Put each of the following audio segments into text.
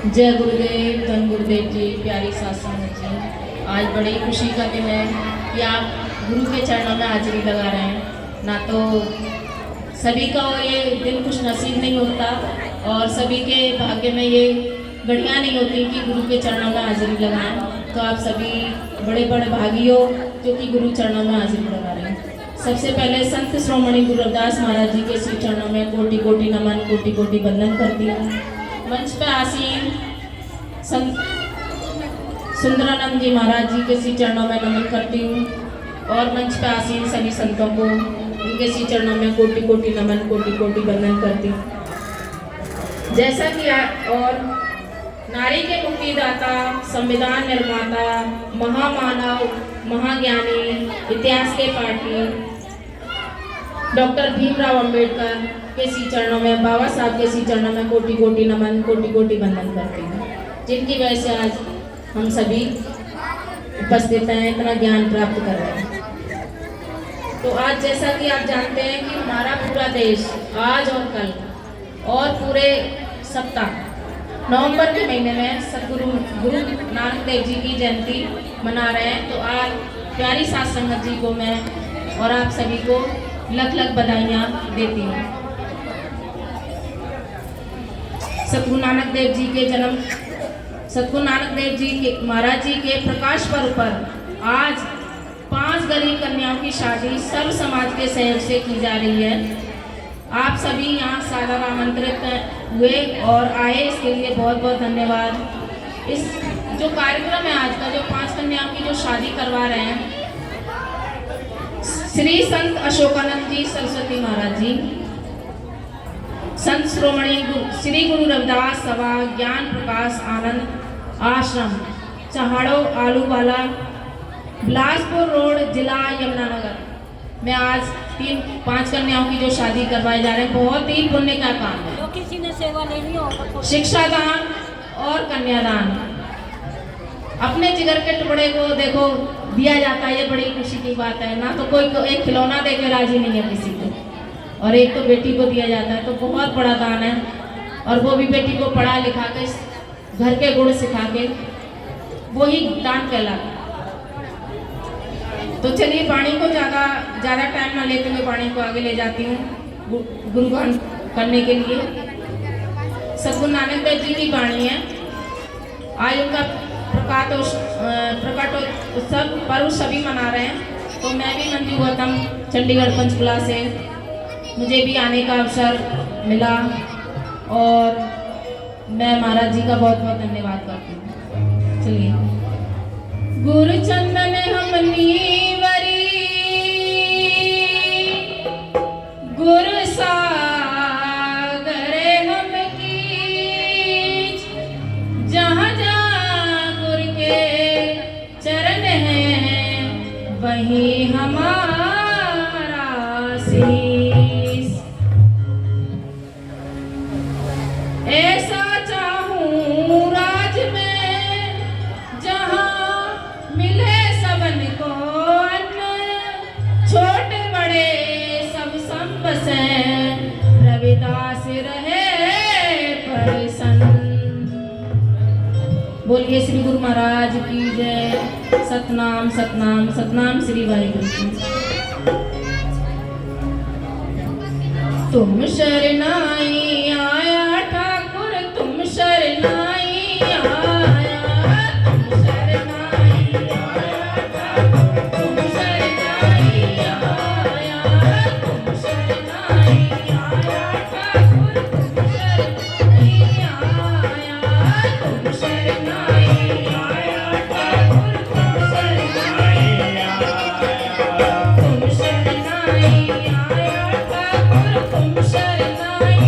जय गुरुदेव, धन गुरुदेव जी, प्यारी साथ संगत जी। आज बड़ी खुशी का दिन है कि आप गुरु के चरणों में हाजिरी लगा रहे हैं। ना तो सभी का ये दिन खुश नसीब नहीं होता और सभी के भाग्य में ये घड़ियाँ नहीं होती कि गुरु के चरणों में हाजिरी लगाएं। तो आप सभी बड़े बड़े भागी हो जो कि गुरु चरणों में हाजिरी लगा रहे हैं। सबसे पहले संत श्रोमणी गुरु रविदास महाराज जी के श्री चरणों में कोटि कोटि नमन, कोटि कोटि वंदन करती हूँ। मंच पर आसीन संत सुंदरानंद जी महाराज जी के श्री चरणों में नमन करती हूँ और मंच पर आसीन सभी संतों को उनके श्री चरणों में कोटि कोटि नमन, कोटि कोटि वंदन करती हूँ। जैसा कि और नारी के मुक्तिदाता, संविधान निर्माता, महामानव, महाज्ञानी, इतिहास के पाठी डॉक्टर भीमराव अंबेडकर के श्री चरणों में, बाबा साहब के श्री चरणों में कोटि कोटि नमन, कोटि कोटि वंदन करती हूँ, जिनकी वजह से आज हम सभी उपस्थित हैं, इतना ज्ञान प्राप्त कर रहे हैं। तो आज जैसा कि आप जानते हैं कि हमारा पूरा देश आज और कल और पूरे सप्ताह नवंबर के महीने में सदगुरु गुरु नानक देव जी की जयंती मना रहे हैं। तो आज प्यारी साथ संगत जी को मैं और आप सभी को लख लख बधाइयाँ देती हूँ। सतगुरु नानक देव जी के जन्म, सतगुरु नानक देव जी के महाराज जी के प्रकाश पर्व पर आज 5 गरीब कन्याओं की शादी सर्व समाज के सहयोग से की जा रही है। आप सभी यहाँ सादर आमंत्रित हुए और आए, इसके लिए बहुत बहुत धन्यवाद। इस जो कार्यक्रम है आज का, जो 5 कन्याओं की जो शादी करवा रहे हैं, श्री संत अशोकानंद जी सरस्वती महाराज जी, संत श्रोमणी श्री गुरु रविदास सभा ज्ञान प्रकाश आनंद आश्रम, चहाड़ो आलूवाला, बिलासपुर रोड, जिला यमुनानगर में आज 5 कन्याओं की जो शादी करवाए जा रहे हैं। बहुत ही पुण्य का काम है। जो किसी ने सेवा लेनी हो, शिक्षा दान और कन्यादान, अपने जिगर के टुकड़े को देखो दिया जाता है, ये बड़ी खुशी की बात है ना। तो कोई एक खिलौना देके राजी नहीं है किसी को, और एक तो बेटी को दिया जाता है, तो बहुत बड़ा दान है। और वो भी बेटी को पढ़ा लिखा के घर के गुण सिखा के, वो ही दान कहलाता है। तो चलिए वाणी को ज़्यादा टाइम ना लेते हुए वाणी को आगे ले जाती हूँ गुरुगान करने के लिए। सतगुरु नानक देव जी की वाणी है। आज उनका प्रकाटोत्सव पर्व सभी मना रहे हैं। तो मैं भी मंजू गौतम चंडीगढ़ पंचकुला से, मुझे भी आने का अवसर मिला और मैं महाराज जी का बहुत बहुत धन्यवाद करती हूँ। चलिए। गुरु चंदन हमनी वरी, गुरु सागर हम कीच, जहाँ जहाँ गुरु के चरण हैं वहीं हमारा शीश। ऐसा चाहूं राज में जहाँ मिले सबन को अन्न, छोटे बड़े सब संबसे, रविदास रहे प्रसन्न। बोलिए श्री गुरु महाराज की जय। सतनाम सतनाम सतनाम श्री वाहिगुरु जी। तुम शरणाई आया ठाकुर, तुम शरणाई आया, तुम शरणाई आया ठाकुर, तुम शरणाई आया, तुम शरणाई आया ठाकुर, तुम शरणाई आया, तुम शरणाई आया ठाकुर, तुम शरणाई आया, तुम शरणाई आया ठाकुर, तुम शरणाई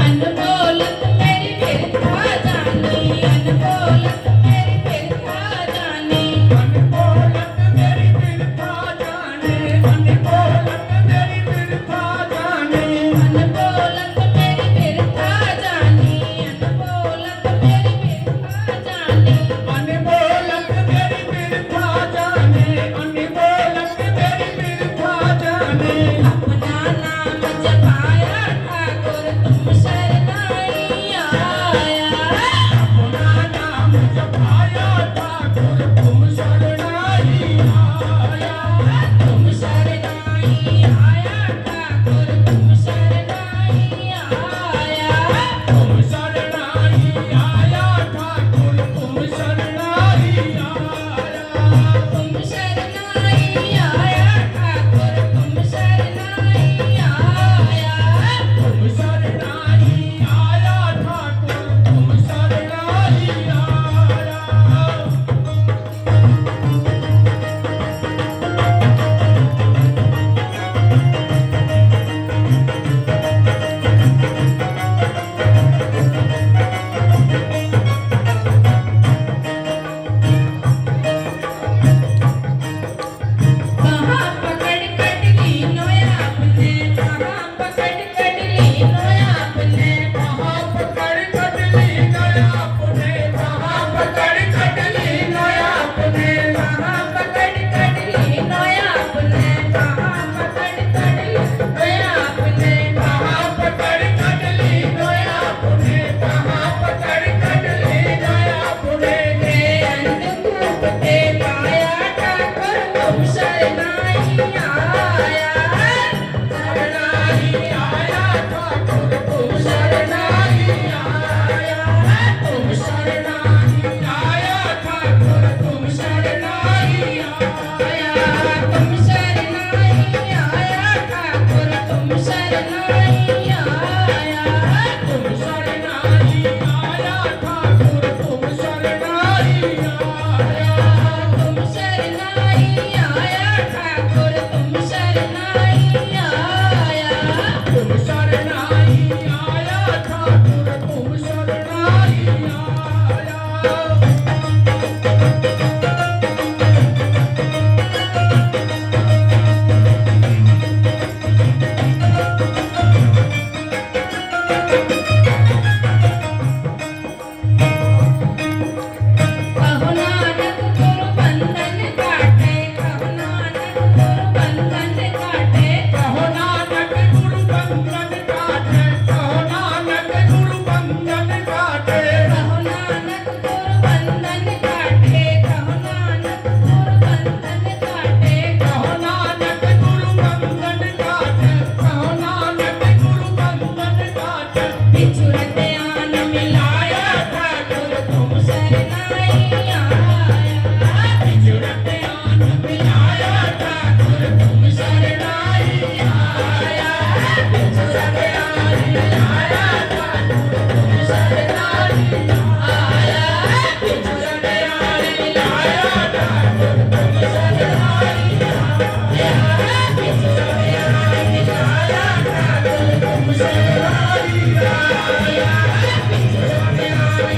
अनमोलक मेरी बिरथा जानी, अनमोलक मेरी बिरथा जानी, अनमोलक मेरी बिरथा जाने, अनमोलक मेरी बिरथा जाने, अनमोलक मेरी बिरथा जानी, अनमोलक मेरी बिरथा जानी। अनमोलक मेरी बिरथा जाने, अनमोलक मेरी बिरथा जाने। अपना नाम जपाया ठाकुर तुम शरणाई आया, अपना नाम जपाया ठाकुर तुम शरणाई आया। तुम शरणाई आया ठाकुर तुम शरणाई आया, तुम शरणाई आया ठाकुर तुम शरणाई आया। तुम शरणाई आया ठाकुर तुम शरणाई आया। तुम शरणाई आया ठाकुर तुम शरणाई आया। कहाँ पकड़ कटली नोया आपने, कहाँ पकड़ कटली नोया आपने, कहाँ पकड़ कटली नया अपने, कहाँ पकड़ कटली नया अपने, कहाँ पकड़ कटली नोया आपने, कहाँ पकड़ कटली नोया आपने, कहाँ पकड़ कटली नया अपने, कहाँ पकड़ कटली नया अपने। हे अंधकूप के पाया ठाकुर तुम शरणाई आया, शरणाई आया ठाकुर तुम शरणाई आया। तुम शरणाई आया ठाकुर तुम शरणाई आया। तुम शरणाई आया ठाकुर तुम शरणाई आया, तुम शरणाई आया ठाकुर तुम शरणाई आया। तुम शरणाई आया ठाकुर तुम शरणाई आया। तुम शरणाई आया ठाकुर तुम शरणाई आया। कहो नानक गुरु बंधन काटे, कहो नानक गुरु बंधन काटे, कहो नानक गुरु बंधन काटे, कहो नानक गुरु बंधन काटे। कहो नानक गुरु बंधन काटे, कहो नानक गुरु बंधन काटे, कहो नानक गुरु बंधन काटे, कहो नानक गुरु बंधन काटे। बिछुड़त आन मिलाया ठाकुर तुम शरणाई आया, बिछुड़त आन मिलाया ठाकुर तुम शरणाई आया। बिछुड़त आन मिलाया ठाकुर तुम शरणाई आया। बिछुड़त आन मिलाया ठाकुर तुम शरणाई आया। बिछुड़त आन मिलाया ठाकुर तुम शरणाई आया। बिछुड़त आन मिलाया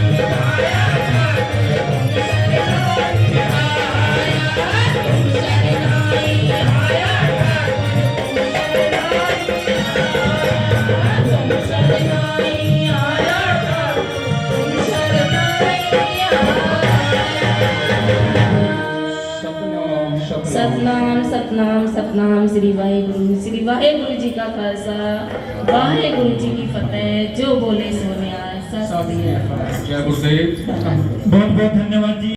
तुम शरणाई सतनाम सतनाम सतनाम श्री वाहेगुरु जी का खालसा वाहेगुरु जी की फतेह। जो बोले सो न्याय। सत श्री अकाल। जय गुरुदेव। बहुत बहुत धन्यवाद जी।